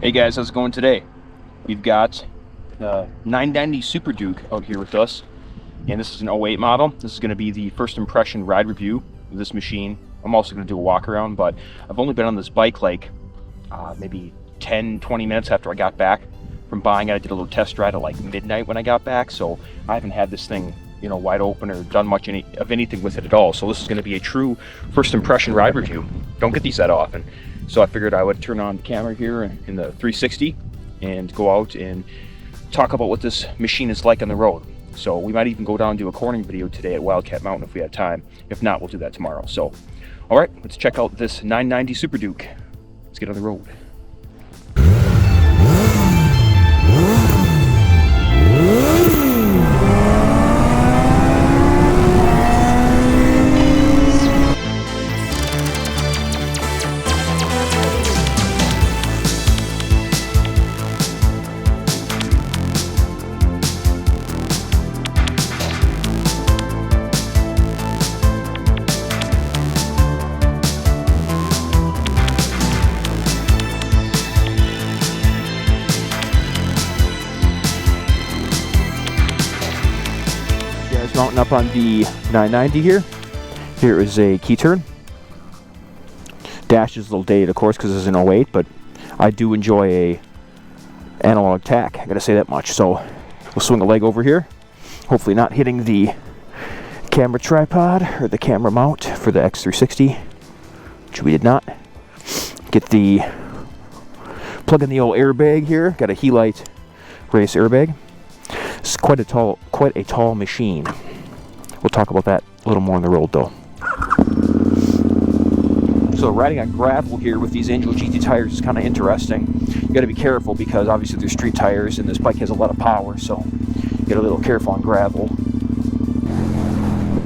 Hey guys, how's it going today? We've got the 990 Super Duke out here with us, and this is an 08 model. This is going to be the first impression ride review of this machine. I'm also going to do a walk around, but I've only been on this bike like maybe 10-20 minutes after I got back from buying it. I did a little test ride at like midnight when I got back, so I haven't had this thing, you know, wide open or done much of anything with it at all. So this is going to be a true first impression ride review. Don't get these that often. So I figured I would turn on the camera here in the 360 and go out and talk about what this machine is like on the road. So we might even go down and do a cornering video today at Wildcat Mountain if we have time. If not, we'll do that tomorrow. So, all right, let's check out this 990 Super Duke. Let's get on the road. Mounting up on the 990 here. Here is a key turn. Dash is a little dated, of course, because it's an 08, but I do enjoy a analog tack. I gotta say that much. So we'll swing a leg over here. Hopefully not hitting the camera tripod or the camera mount for the X360, which we did not. Get the plug in the old airbag here. Got a Helite race airbag. It's quite a tall machine. We'll talk about that a little more on the road though. So riding on gravel here with these Angel GT tires is kind of interesting. You got to be careful because obviously they're street tires and this bike has a lot of power, so get a little careful on gravel.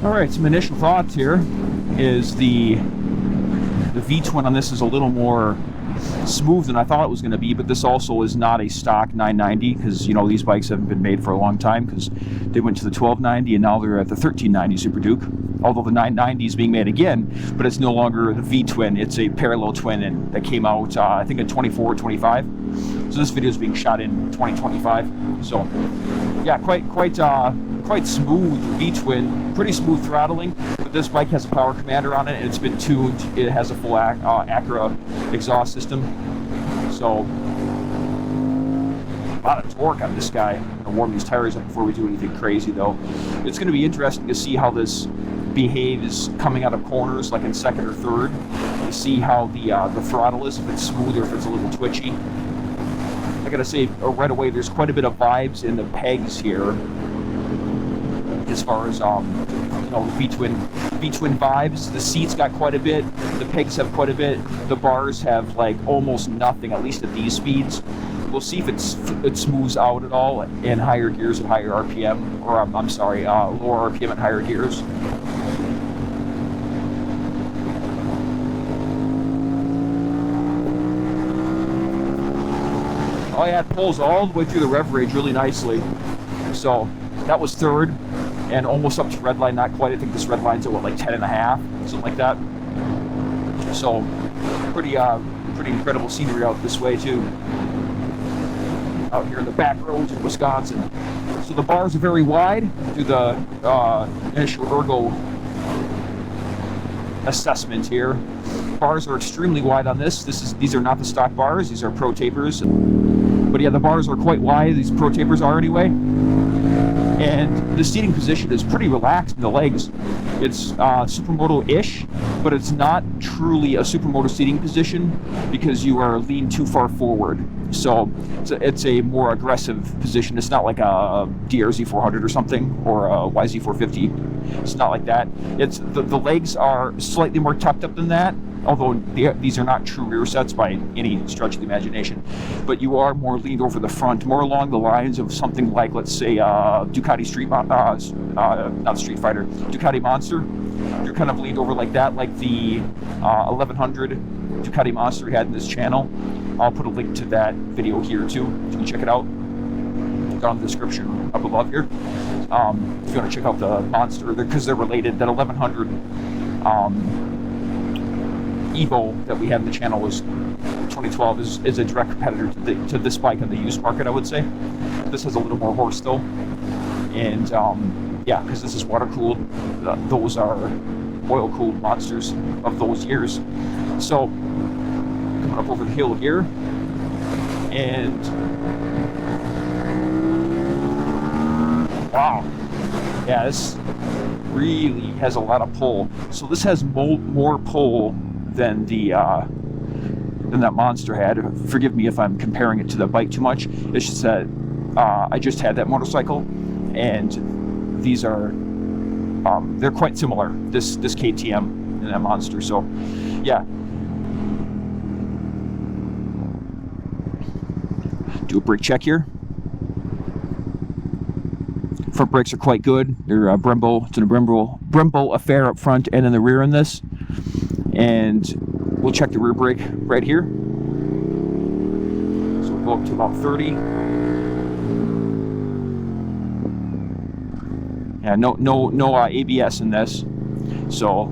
All right, some initial thoughts here is the V-twin on this is a little more smooth than I thought it was going to be, but this also is not a stock 990 because, you know, these bikes haven't been made for a long time because they went to the 1290 and now they're at the 1390 Super Duke, although the 990 is being made again, but it's no longer the V-twin, it's a parallel twin, and that came out I think in 24 or 25. So this video is being shot in 2025. So yeah, quite smooth V-twin, pretty smooth throttling, but this bike has a power commander on it and it's been tuned. It has a full Acra exhaust system, so a lot of torque on this guy. I'm gonna warm these tires up before we do anything crazy though. It's going to be interesting to see how this behaves coming out of corners, like in second or third, to see how the throttle is, if it's smooth or if it's a little twitchy. I gotta say right away, there's quite a bit of vibes in the pegs here, as far as you know, V-twin vibes. The seats got quite a bit, the pegs have quite a bit, the bars have like almost nothing, at least at these speeds. We'll see if it smooths out at all in higher gears at higher RPM, or I'm sorry, lower RPM at higher gears. Oh yeah, it pulls all the way through the rev range really nicely. So that was third and almost up to red line, not quite. I think this red line's at what, like 10.5, something like that. So pretty incredible scenery out this way too. Out here in the back roads in Wisconsin. So the bars are very wide. Do the initial ergo assessment here. Bars are extremely wide on this. These are not the stock bars. These are pro tapers. But yeah, the bars are quite wide. These pro tapers are anyway. And the seating position is pretty relaxed in the legs. It's supermoto-ish, but it's not truly a supermoto seating position because you are leaned too far forward. So it's a more aggressive position. It's not like a DRZ 400 or something, or a YZ 450. It's not like that. It's the legs are slightly more tucked up than that, although these are not true rear sets by any stretch of the imagination. But you are more leaned over the front, more along the lines of something like, let's say, Ducati not Streetfighter, Ducati Monster. You're kind of leaned over like that, like the 1100 Ducati Monster had in this channel. I'll put a link to that video here too, so you can check it out. Down in the description up above here. If you want to check out the Monster, because they're related. That 1100 Evo that we had in the channel was 2012 is a direct competitor to this bike on the used market, I would say. This has a little more horse still. And yeah, because this is water cooled, those are oil cooled monsters of those years. So coming up over the hill here, and wow, yeah, this really has a lot of pull. So this has more pull than that Monster had. Forgive me if I'm comparing it to the bike too much. It's just that I just had that motorcycle, and these are they're quite similar. This KTM and that Monster. So yeah. Do a brake check here. Front brakes are quite good. They're Brembo. It's a Brembo affair up front and in the rear in this. And we'll check the rear brake right here. So we'll go up to about 30. Yeah, no ABS in this. So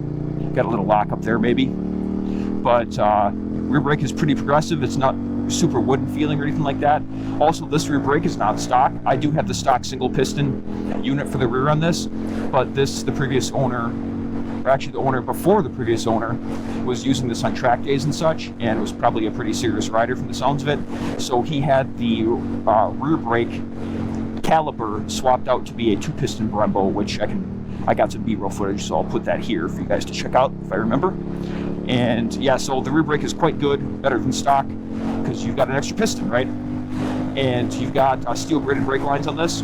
got a little lock up there maybe. But rear brake is pretty progressive. It's not super wooden feeling or anything like that. Also, this rear brake is not stock. I do have the stock single piston unit for the rear on this, but the previous owner, or actually the owner before the previous owner, was using this on track days and such, and was probably a pretty serious rider from the sounds of it. So he had the rear brake caliper swapped out to be a 2-piston Brembo, which I got some B-roll footage, so I'll put that here for you guys to check out if I remember. And yeah, so the rear brake is quite good, better than stock, because you've got an extra piston, right? And you've got steel braided brake lines on this,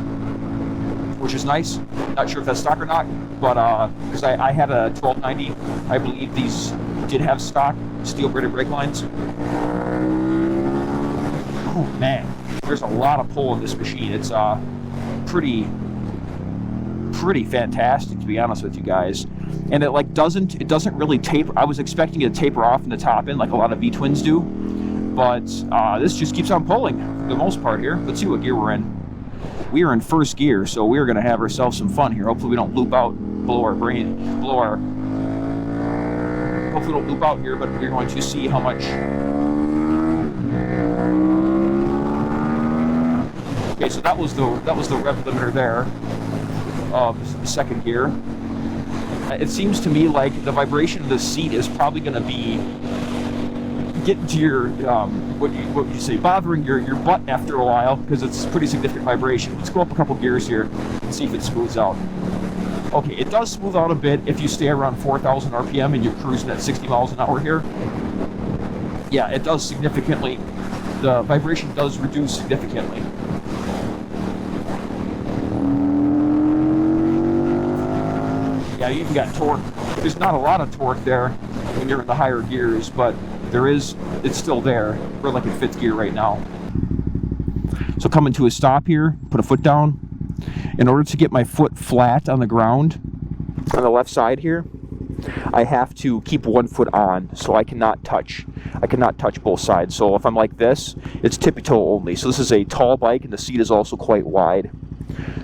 which is nice. Not sure if that's stock or not, but because I had a 1290, I believe these did have stock steel braided brake lines. Oh man, there's a lot of pull in this machine. It's pretty fantastic, to be honest with you guys. And it doesn't really taper. I was expecting it to taper off in the top end like a lot of V-twins do, but this just keeps on pulling for the most part here. Let's see what gear we're in. We are in first gear, so we are going to have ourselves some fun here. Hopefully we don't loop out hopefully we don't loop out here, but we're going to see how much. Okay, so that was the rev limiter there of second gear. It seems to me like the vibration of the seat is probably going to be getting to your what would you say, bothering your butt after a while, because it's pretty significant vibration. Let's go up a couple gears here and see if it smooths out. Okay, it does smooth out a bit if you stay around 4,000 RPM and you're cruising at 60 miles an hour here. Yeah, it does significantly. The vibration does reduce significantly. Yeah, you even got torque. There's not a lot of torque there when you're in the higher gears, but it's still there. We're like in fifth gear right now. So coming to a stop here, put a foot down. In order to get my foot flat on the ground on the left side here, I have to keep one foot on, so I cannot touch both sides. So if I'm like this, it's tippy toe only. So this is a tall bike, and the seat is also quite wide.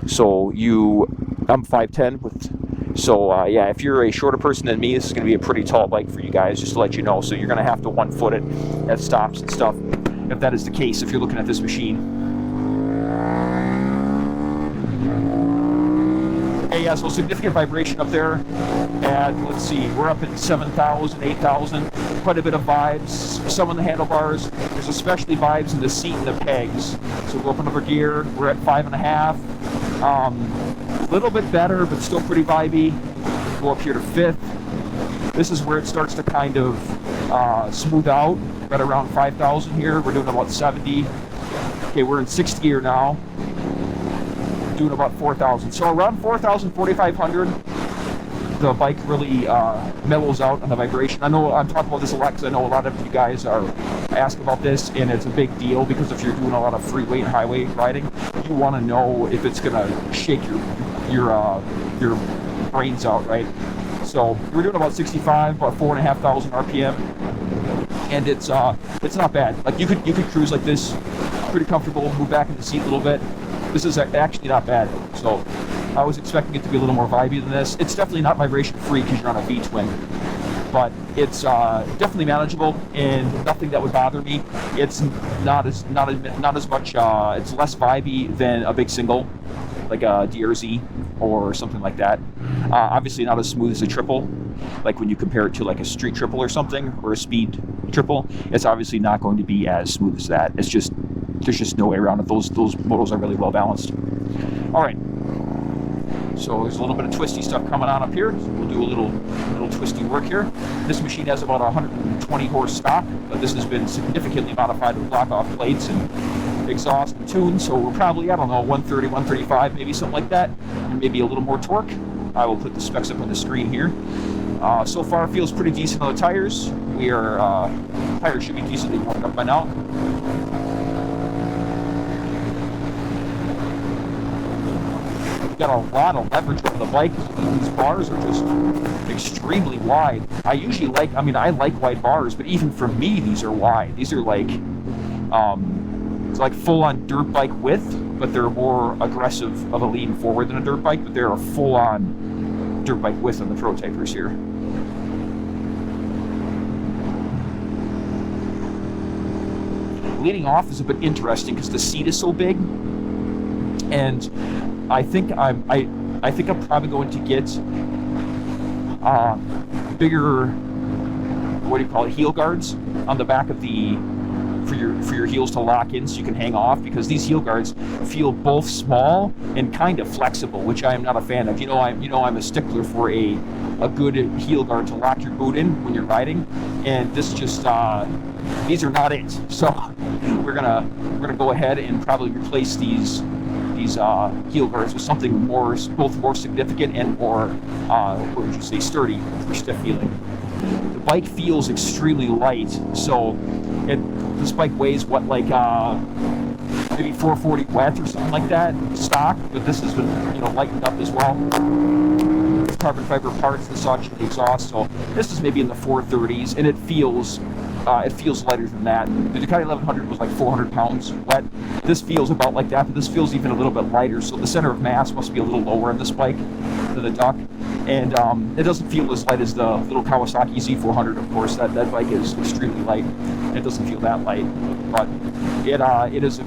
So I'm 5'10", so yeah, if you're a shorter person than me, this is going to be a pretty tall bike for you guys, just to let you know. So you're going to have to one-foot it at stops and stuff, if that is the case, if you're looking at this machine. Okay, yeah, so significant vibration up there. And let's see, we're up at 7,000, 8,000. Quite a bit of vibes. Some on the handlebars. There's especially vibes in the seat and the pegs. So we'll go up another gear. We're at 5.5. A little bit better, but still pretty vibey. Go up here to 5th. This is where it starts to kind of smooth out. Right around 5,000 here. We're doing about 70. Okay, we're in 6th gear now. Doing about 4,000. So around 4,000, 4,500, the bike really mellows out on the vibration. I know I'm talking about this a lot because I know a lot of you guys are ask about this, and it's a big deal because if you're doing a lot of freeway and highway riding, you want to know if it's going to shake your brains out, right? So we're doing about 65, about 4,500 RPM, and it's not bad. Like you could cruise like this, pretty comfortable, move back in the seat a little bit. This is actually not bad. So I was expecting it to be a little more vibey than this. It's definitely not vibration free because you're on a V-twin. but it's definitely manageable and nothing that would bother me. It's not as much. It's less vibey than a big single, like a DRZ or something like that. Obviously not as smooth as a triple, like when you compare it to like a street triple or something, or a speed triple. It's obviously not going to be as smooth as that. It's just, there's just no way around it. Those modals are really well balanced. All right, so there's a little bit of twisty stuff coming on up here. So we'll do a little twisty work here. This machine has about 120 horse stock, but this has been significantly modified with block-off plates and exhaust and tune, so we're probably, I don't know, 130, 135, maybe something like that, and maybe a little more torque. I will put the specs up on the screen here. So far, feels pretty decent on the tires. Tires should be decently warmed up by now. We've got a lot of leverage over the bike. These bars are just extremely wide. I like wide bars, but even for me, these are wide. These are like, it's like full-on dirt bike width, but they're more aggressive of a lean forward than a dirt bike, but they're a full-on dirt bike width on the Pro Tapers here. Leading off is a bit interesting because the seat is so big, and I think I'm probably going to get bigger, what do you call it, heel guards on the back of the for your heels to lock in so you can hang off, because these heel guards feel both small and kind of flexible, which I am not a fan of. I'm a stickler for a good heel guard to lock your boot in when you're riding, and this just these are not it. So we're gonna go ahead and probably replace these heel guards with something both more significant and more what would you say, sturdy for stiff feeling. The bike feels extremely light, so this bike weighs what, like maybe 440 wet or something like that stock, but this has been lightened up as well. Carbon fiber parts, the such, the exhaust, so this is maybe in the 430s, and it feels lighter than that. The Ducati 1100 was like 400 pounds wet. This feels about like that, but this feels even a little bit lighter, so the center of mass must be a little lower in this bike than the Duck, and it doesn't feel as light as the little Kawasaki Z400, of course. That bike is extremely light. It doesn't feel that light, but it is a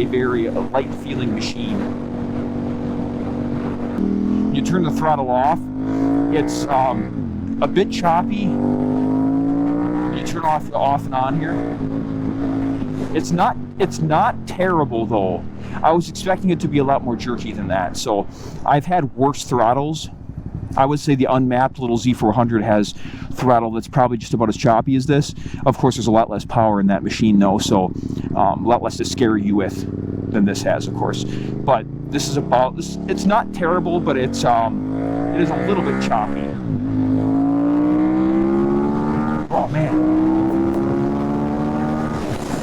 very light feeling machine. You turn the throttle off, it's a bit choppy. You turn off and on here. It's not terrible though. I was expecting it to be a lot more jerky than that. So I've had worse throttles. I would say the unmapped little Z400 has throttle that's probably just about as choppy as this. Of course, there's a lot less power in that machine though, so a lot less to scare you with than this has, of course. But this is about this. It's not terrible, but it is a little bit choppy. Oh man.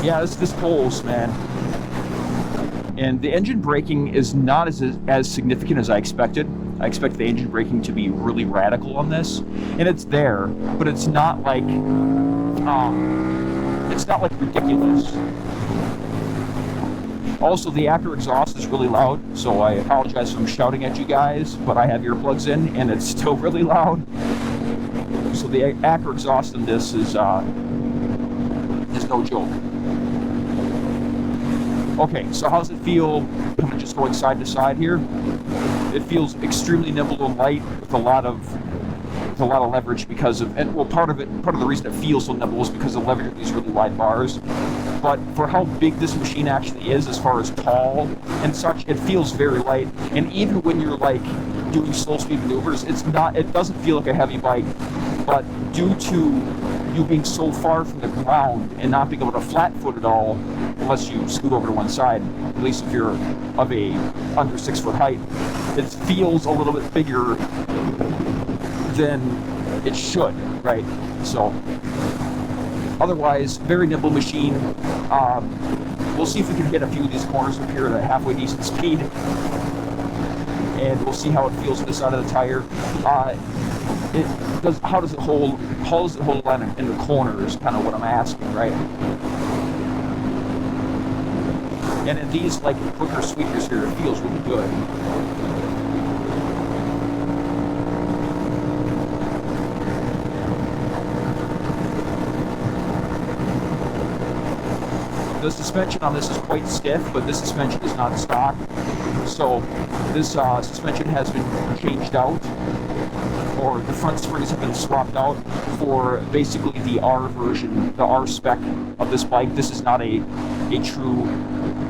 Yeah, this pulls, man. And the engine braking is not as significant as I expected. I expect the engine braking to be really radical on this, and it's there, but it's not like ridiculous. Also, the Acra exhaust is really loud, so I apologize if I'm shouting at you guys, but I have earplugs in, and it's still really loud. So the Acra exhaust in this is no joke. Okay, so how does it feel kind of just going side to side here? It feels extremely nimble and light with a lot of leverage because of, and well, part of the reason it feels so nimble is because of the leverage of these really wide bars. But for how big this machine actually is, as far as tall and such, it feels very light. And even when you're like doing slow speed maneuvers, it doesn't feel like a heavy bike. But due to you being so far from the ground and not being able to flat foot at all, unless you scoot over to one side, at least if you're of a under 6 foot height, it feels a little bit bigger than it should, right? So otherwise, very nimble machine. We'll see if we can hit a few of these corners up here at a halfway decent speed, and we'll see how it feels on the side of the tire. How does it hold in the corners? Kind of what I'm asking, right? And in these like quicker sweepers here, it feels really good. The suspension on this is quite stiff, but this suspension is not stock. So this suspension has been changed out, or the front springs have been swapped out for basically the R version, the R spec of this bike. This is not a true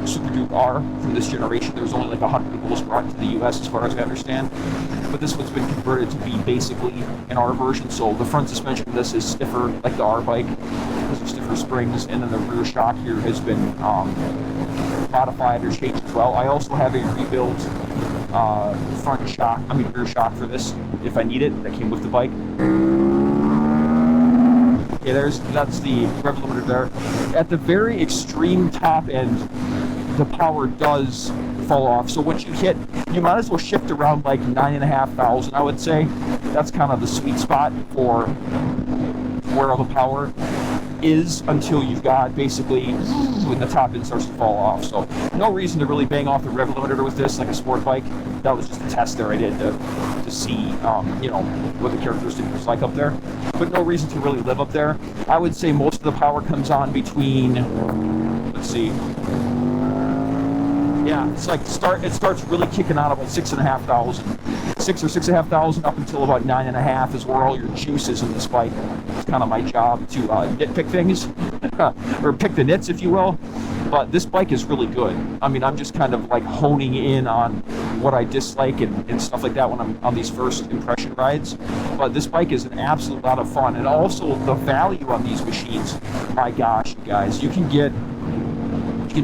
Super Duke R from this generation. There's only like 100 of those brought to the US as far as I understand. But this one's been converted to be basically an R version, so the front suspension of this is stiffer like the R bike, because of stiffer springs, and then the rear shock here has been modified or changed as well. I also have a rebuilt rear shock for this if I need it, that came with the bike. Okay, that's the rev limiter there. At the very extreme top end, the power does fall off. So once you hit, you might as well shift around like 9,500, I would say. That's kind of the sweet spot for where all the power is until you've got basically when the top end starts to fall off. So no reason to really bang off the rev limiter with this like a sport bike. That was just a test there I did to see what the characteristics was like up there, but no reason to really live up there. I would say most of the power comes on between, let's see, yeah, it's like it starts really kicking out about 6,500, 6 or 6,500 up until about 9.5 is where all your juice is in this bike. It's kind of my job to nitpick things or pick the nits, if you will. But this bike is really good. I mean, I'm just kind of like honing in on what I dislike and stuff like that when I'm on these first impression rides. But this bike is an absolute lot of fun, and also the value on these machines. My gosh, you guys, you can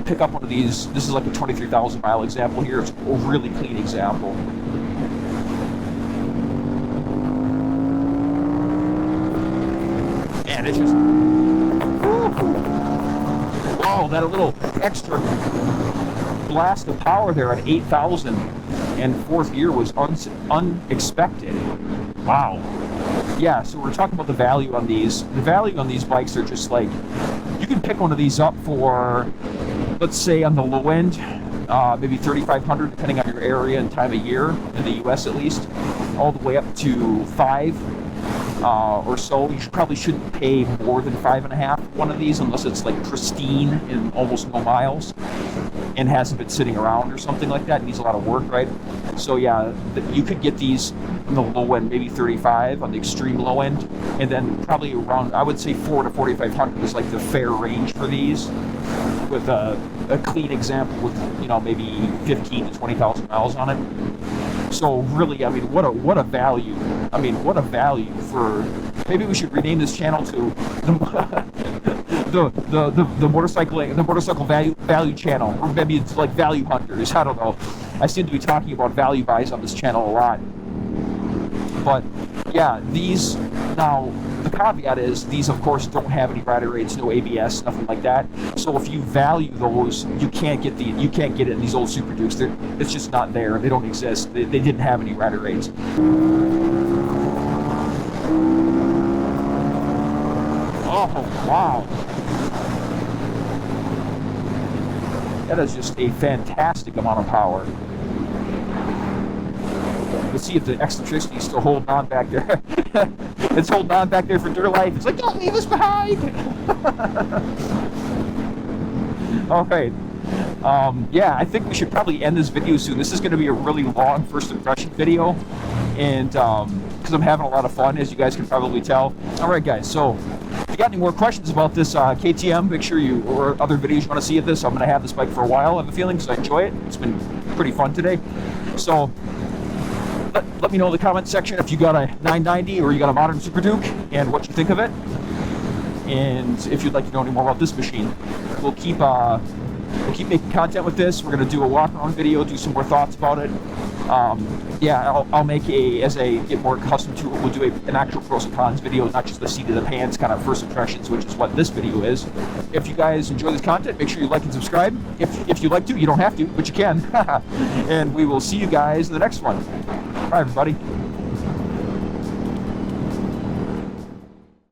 pick up one of these. This is like a 23,000 mile example here. It's a really clean example. And it's just, wow, that a little extra blast of power there at 8,000 and fourth gear was unexpected. Wow. Yeah, so we're talking about the value on these. The value on these bikes are just like, you can pick one of these up for, let's say on the low end, maybe 3,500 depending on your area and time of year, in the US at least, all the way up to 5 or so. You probably shouldn't pay more than 5.5 one of these unless it's like pristine and almost no miles and hasn't been sitting around or something like that. It needs a lot of work, right? So yeah, you could get these on the low end, maybe 35 on the extreme low end, and then probably around, I would say 4,000 to 4,500 is like the fair range for these, with a clean example with maybe 15 to 20,000 miles on it. So really, I mean, what a value. I mean, what a value for. Maybe we should rename this channel to the motorcycle value channel, or maybe it's like value hunters. I don't know. I seem to be talking about value buys on this channel a lot. But yeah, these now. The caveat is these, of course, don't have any rider rates, no ABS, nothing like that. So if you value those, you can't get it in these old Super Dukes. It's just not there. They don't exist. They didn't have any rider rates. Oh wow, that is just a fantastic amount of power. Let's see if the eccentricity is still holding on back there. It's holding on back there for dear life. It's like, don't leave us behind. All right. Yeah, I think we should probably end this video soon. This is going to be a really long first impression video, and because I'm having a lot of fun, as you guys can probably tell. All right, guys. So, if you got any more questions about this KTM, make sure or other videos you want to see of this. I'm going to have this bike for a while, I have a feeling, because I enjoy it. It's been pretty fun today. So, let me know in the comment section if you got a 990 or you got a modern Super Duke and what you think of it. And if you'd like to know any more about this machine, we'll keep making content with this. We're going to do a walk around video, do some more thoughts about it. Yeah, I'll make as I get more accustomed to it, we'll do an actual pros and cons video, not just the seat of the pants kind of first impressions, which is what this video is. If you guys enjoy this content, make sure you like and subscribe. If you like to, you don't have to, but you can. And we will see you guys in the next one. Bye, everybody.